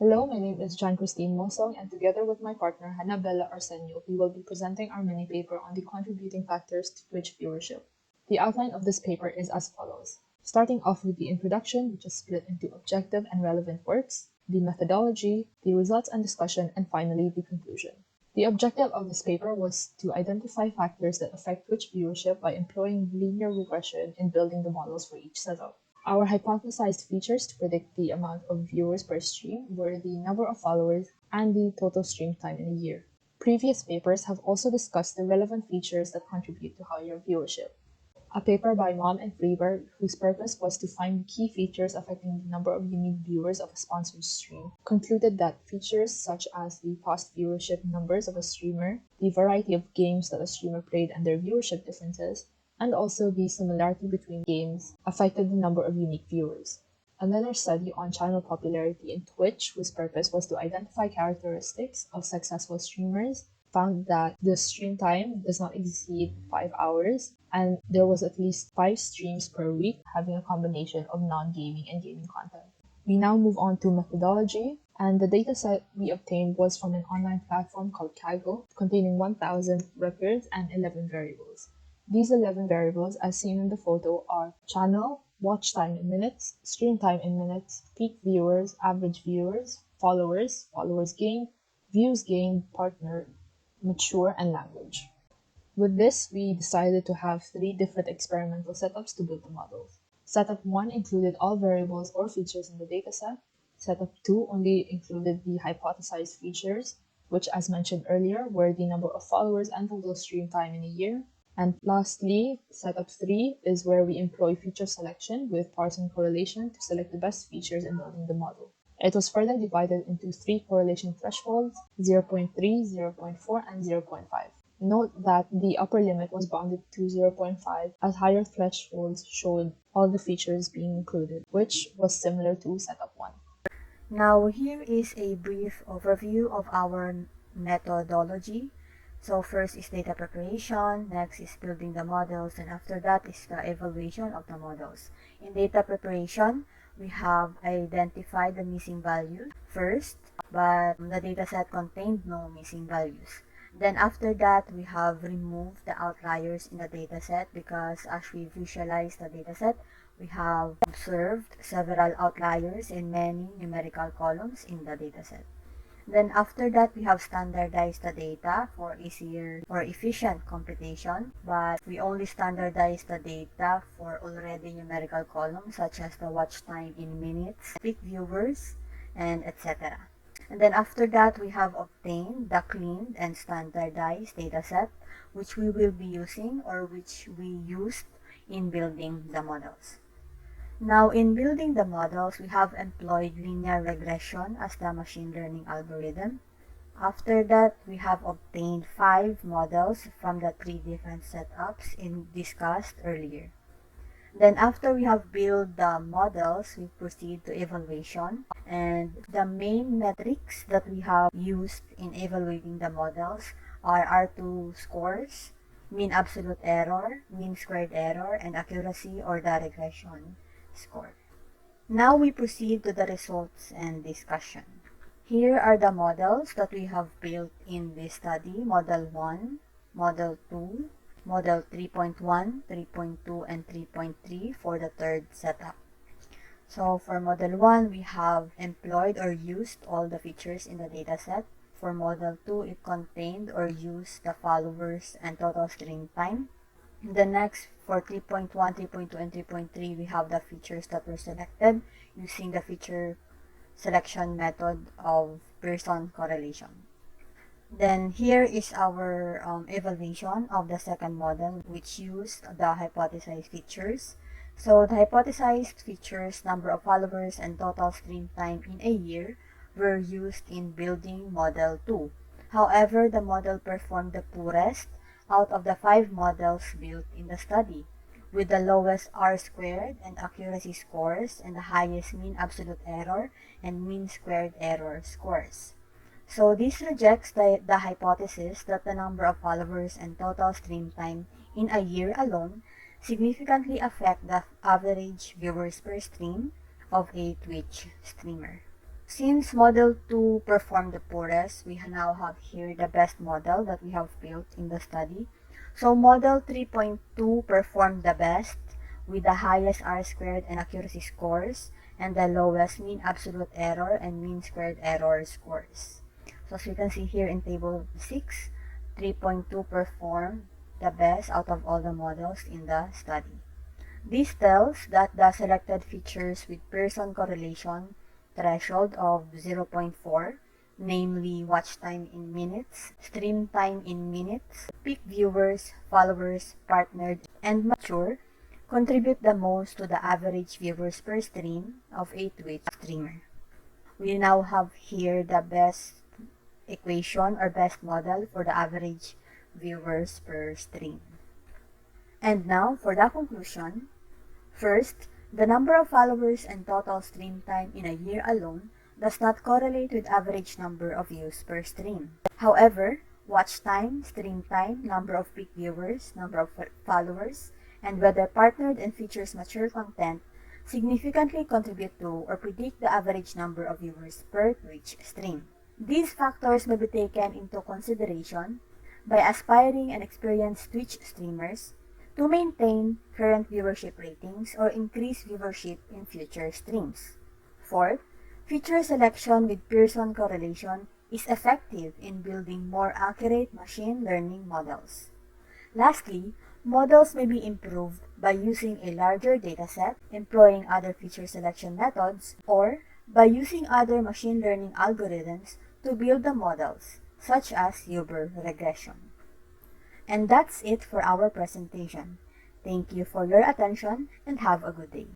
Hello, my name is John Christine Mosong, and together with my partner Hannah Arceno, we will be presenting our mini paper on the contributing factors to Twitch viewership. The outline of this paper is as follows. Starting off with the introduction, which is split into objective and relevant works, the methodology, the results and discussion, and finally the conclusion. The objective of this paper was to identify factors that affect Twitch viewership by employing linear regression in building the models for each setup. Our hypothesized features to predict the amount of viewers per stream were the number of followers and the total stream time in a year. Previous papers have also discussed the relevant features that contribute to higher viewership. A paper by Mom and Freeberg, whose purpose was to find key features affecting the number of unique viewers of a sponsored stream, concluded that features such as the past viewership numbers of a streamer, the variety of games that a streamer played and their viewership differences, and also the similarity between games affected the number of unique viewers. Another study on channel popularity in Twitch, whose purpose was to identify characteristics of successful streamers, found that the stream time does not exceed 5 hours, and there was at least 5 streams per week having a combination of non-gaming and gaming content. We now move on to methodology, and the dataset we obtained was from an online platform called Kaggle, containing 1,000 records and 11 variables. These 11 variables, as seen in the photo, are channel, watch time in minutes, stream time in minutes, peak viewers, average viewers, followers, followers gained, views gained, partner, mature, and language. With this, we decided to have 3 different experimental setups to build the models. Setup 1 included all variables or features in the dataset. Setup 2 only included the hypothesized features, which, as mentioned earlier, were the number of followers and total stream time in a year. And lastly, setup 3 is where we employ feature selection with Parson correlation to select the best features in building the model. It was further divided into 3 correlation thresholds, 0.3, 0.4, and 0.5. Note that the upper limit was bounded to 0.5 as higher thresholds showed all the features being included, which was similar to setup 1. Now here is a brief overview of our methodology. So first is data preparation, next is building the models, and after that is the evaluation of the models. In data preparation, we have identified the missing values first, but the dataset contained no missing values. Then after that, we have removed the outliers in the dataset because as we visualize the dataset, we have observed several outliers in many numerical columns in the dataset. Then after that, we have standardized the data for easier or efficient computation, but we only standardize the data for already numerical columns such as the watch time in minutes, peak viewers, and etc. And then after that, we have obtained the cleaned and standardized dataset, which we will be using or which we used in building the models. Now, in building the models, we have employed linear regression as the machine learning algorithm. After that, we have obtained 5 models from the 3 different setups discussed earlier. Then after we have built the models, we proceed to evaluation. And the main metrics that we have used in evaluating the models are R2 scores, mean absolute error, mean squared error, and accuracy or the regression score. Now we proceed to the results and discussion. Here are the models that we have built in this study: Model 1, Model 2, Model 3.1, 3.2, and 3.3 for the third setup. So for Model 1, we have employed or used all the features in the dataset. For Model 2, it contained or used the followers and total stream time. The next, for 3.1, 3.2, and 3.3, we have the features that were selected using the feature selection method of Pearson correlation. Then here is our evaluation of the second model, which used the hypothesized features. So the hypothesized features, number of followers, and total stream time in a year were used in building Model 2. However, the model performed the poorest out of the 5 models built in the study, with the lowest R-squared and accuracy scores and the highest mean absolute error and mean squared error scores. So this rejects the hypothesis that the number of followers and total stream time in a year alone significantly affect the average viewers per stream of a Twitch streamer. Since model 2 performed the poorest, we now have here the best model that we have built in the study. So model 3.2 performed the best with the highest R-squared and accuracy scores and the lowest mean absolute error and mean squared error scores. So as you can see here in table 6, 3.2 performed the best out of all the models in the study. This tells that the selected features with Pearson correlation threshold of 0.4, namely watch time in minutes, stream time in minutes, peak viewers, followers, partnered, and mature, contribute the most to the average viewers per stream of a Twitch streamer. We now have here the best equation or best model for the average viewers per stream. And now for the conclusion. First, the number of followers and total stream time in a year alone does not correlate with average number of views per stream. However, watch time, stream time, number of peak viewers, number of followers, and whether partnered and features mature content significantly contribute to or predict the average number of viewers per Twitch stream. These factors may be taken into consideration by aspiring and experienced Twitch streamers to maintain current viewership ratings or increase viewership in future streams. Fourth, feature selection with Pearson correlation is effective in building more accurate machine learning models. Lastly, models may be improved by using a larger dataset, employing other feature selection methods, or by using other machine learning algorithms to build the models, such as Uber regression. And that's it for our presentation. Thank you for your attention and have a good day.